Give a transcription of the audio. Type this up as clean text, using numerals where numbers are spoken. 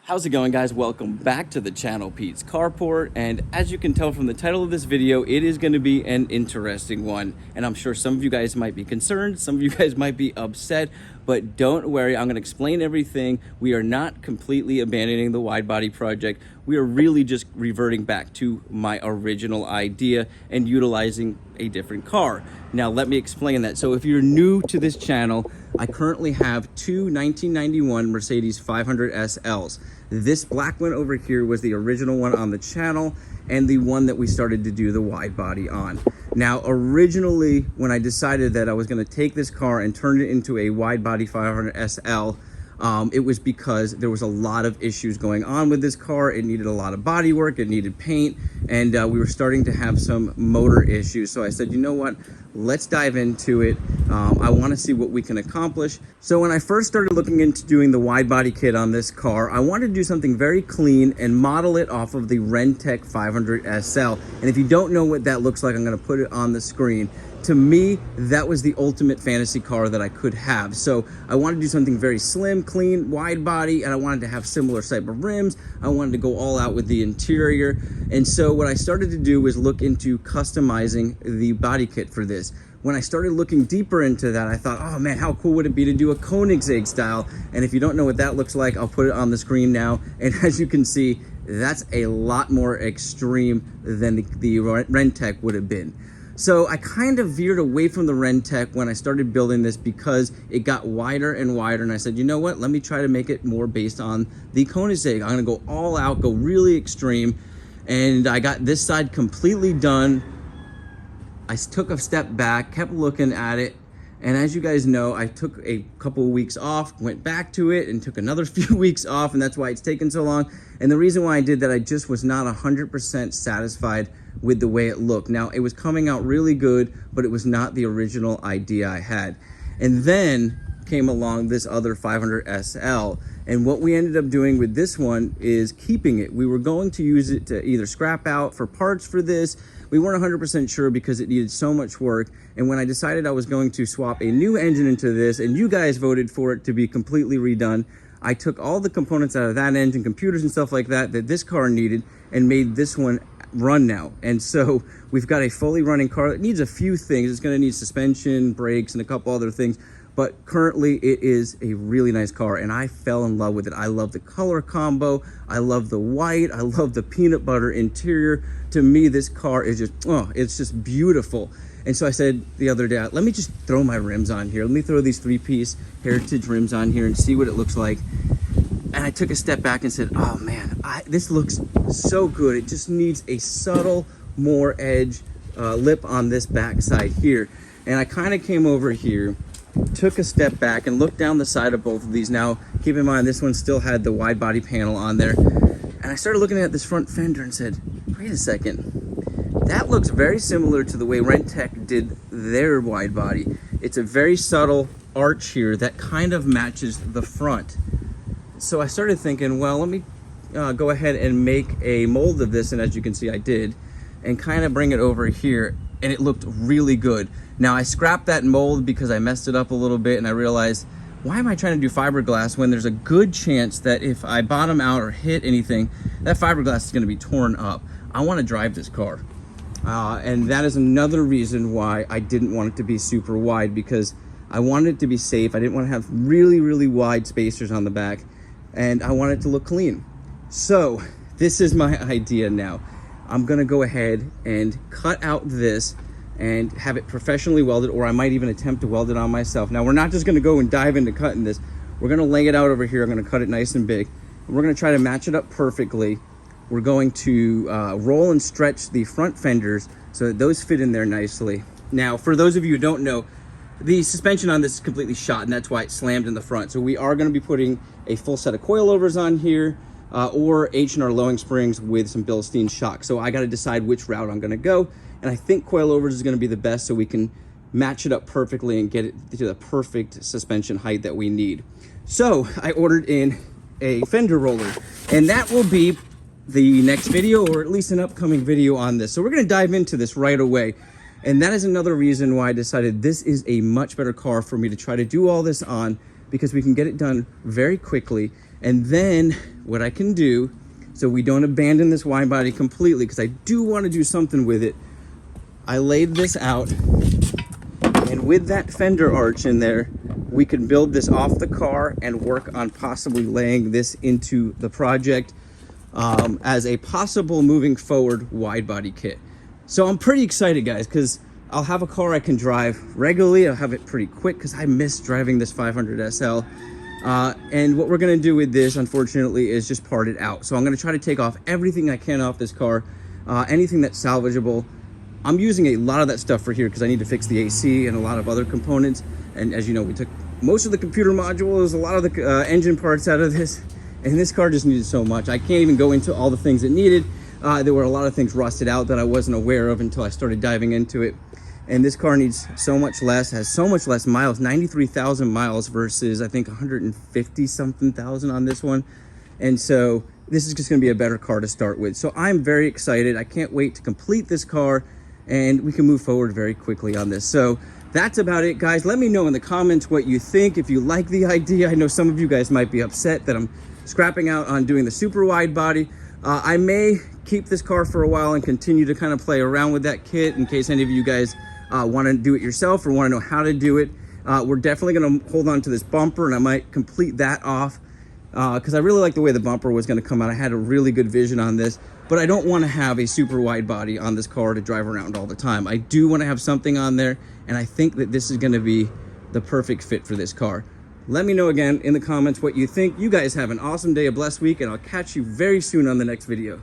How's it going, guys? Welcome back to the channel, Pete's Carport. And as you can tell from the title of this video, it is going to be an interesting one. And I'm sure some of you guys might be concerned, some of you guys might be upset, but don't worry, I'm going to explain everything. We are not completely abandoning the Widebody project. We are really just reverting back to my original idea and utilizing a different car. Now, let me explain that. So if you're new to this channel, I currently have two 1991 Mercedes 500 SLs. This black one over here was the original one on the channel and the one that we started to do the wide body on. Now, originally, when I decided that I was going to take this car and turn it into a wide body 500 SL, it was because there was a lot of issues going on with this car. It needed a lot of body work, it needed paint, and we were starting to have some motor issues. So I said, you know what, let's dive into it. I want to see what we can accomplish. So when I first started looking into doing the wide body kit on this car, I wanted to do something very clean and model it off of the Rentec 500 SL. And if you don't know what that looks like, I'm going to put it on the screen. To me, that was the ultimate fantasy car that I could have. So I wanted to do something very slim, clean, wide body, and I wanted to have similar type of rims. I wanted to go all out with the interior. And so what I started to do was look into customizing the body kit for this. When I started looking deeper into that, I thought, oh man, how cool would it be to do a Koenigsegg style? And if you don't know what that looks like, I'll put it on the screen now. And as you can see, that's a lot more extreme than the Rentec would have been. So I kind of veered away from the Rentec when I started building this because it got wider and wider, and I said, you know what, let me try to make it more based on the Koenigsegg. I'm gonna go all out, go really extreme, and I got this side completely done. I took a step back, kept looking at it, and as you guys know, I took a couple of weeks off, went back to it, and took another few weeks off, and that's why it's taken so long. And the reason why I did that, I just was not 100% satisfied with the way it looked. Now, it was coming out really good, but it was not the original idea I had. And then came along this other 500 SL, and what we ended up doing with this one is keeping it. We were going to use it to either scrap out for parts for this. We weren't 100% sure because it needed so much work. And when I decided I was going to swap a new engine into this, and you guys voted for it to be completely redone, I took all the components out of that engine, computers and stuff like that, that this car needed, and made this one run now. And so we've got a fully running car that needs a few things. It's going to need suspension, brakes, and a couple other things. But currently it is a really nice car, and I fell in love with it. I love the color combo. I love the white. I love the peanut butter interior. To me, this car is just, oh, it's just beautiful. And so I said the other day, let me just throw my rims on here. Let me throw these three-piece Heritage rims on here and see what it looks like. And I took a step back and said, oh man, this looks so good. It just needs a subtle more edge lip on this back side here. And I kind of came over here, took a step back and looked down the side of both of these. Now, keep in mind, this one still had the wide body panel on there. And I started looking at this front fender and said, wait a second. That looks very similar to the way Rentec did their wide body. It's a very subtle arch here that kind of matches the front. So I started thinking, well, let me go ahead and make a mold of this, and as you can see I did, and kind of bring it over here, and it looked really good. Now I scrapped that mold because I messed it up a little bit, and I realized, why am I trying to do fiberglass when there's a good chance that if I bottom out or hit anything, that fiberglass is going to be torn up. I want to drive this car. And that is another reason why I didn't want it to be super wide, because I wanted it to be safe. I didn't want to have really, really wide spacers on the back, and I want it to look clean. So this is my idea now. I'm gonna go ahead and cut out this and have it professionally welded, or I might even attempt to weld it on myself. Now, we're not just gonna go and dive into cutting this. We're gonna lay it out over here. I'm gonna cut it nice and big. We're gonna try to match it up perfectly. We're going to roll and stretch the front fenders so that those fit in there nicely. Now, for those of you who don't know, the suspension on this is completely shot, and that's why it slammed in the front. So we are going to be putting a full set of coilovers on here, or H&R lowing springs with some Bilstein shocks. So I got to decide which route I'm going to go, and I think coilovers is going to be the best, so we can match it up perfectly and get it to the perfect suspension height that we need. So I ordered in a fender roller, and that will be the next video, or at least an upcoming video on this. So we're going to dive into this right away. And that is another reason why I decided this is a much better car for me to try to do all this on, because we can get it done very quickly. And then what I can do, so we don't abandon this wide body completely, because I do want to do something with it, I laid this out, and with that fender arch in there, we can build this off the car and work on possibly laying this into the project as a possible moving forward wide body kit. So I'm pretty excited, guys, because I'll have a car I can drive regularly. I'll have it pretty quick because I miss driving this 500 SL. And what we're gonna do with this, unfortunately, is just part it out. So I'm gonna try to take off everything I can off this car, anything that's salvageable. I'm using a lot of that stuff for here because I need to fix the AC and a lot of other components. And as you know, we took most of the computer modules, a lot of the engine parts out of this, and this car just needed so much. I can't even go into all the things it needed. There were a lot of things rusted out that I wasn't aware of until I started diving into it. And this car needs so much less, has so much less miles, 93,000 miles versus I think 150 something thousand on this one. And so this is just gonna be a better car to start with. So I'm very excited. I can't wait to complete this car and we can move forward very quickly on this. So that's about it, guys. Let me know in the comments what you think, if you like the idea. I know some of you guys might be upset that I'm scrapping out on doing the super wide body. I may keep this car for a while and continue to kind of play around with that kit in case any of you guys want to do it yourself or want to know how to do it. We're definitely going to hold on to this bumper, and I might complete that off because I really like the way the bumper was going to come out. I had a really good vision on this, but I don't want to have a super wide body on this car to drive around all the time. I do want to have something on there, and I think that this is going to be the perfect fit for this car. Let me know again in the comments what you think. You guys have an awesome day, a blessed week, and I'll catch you very soon on the next video.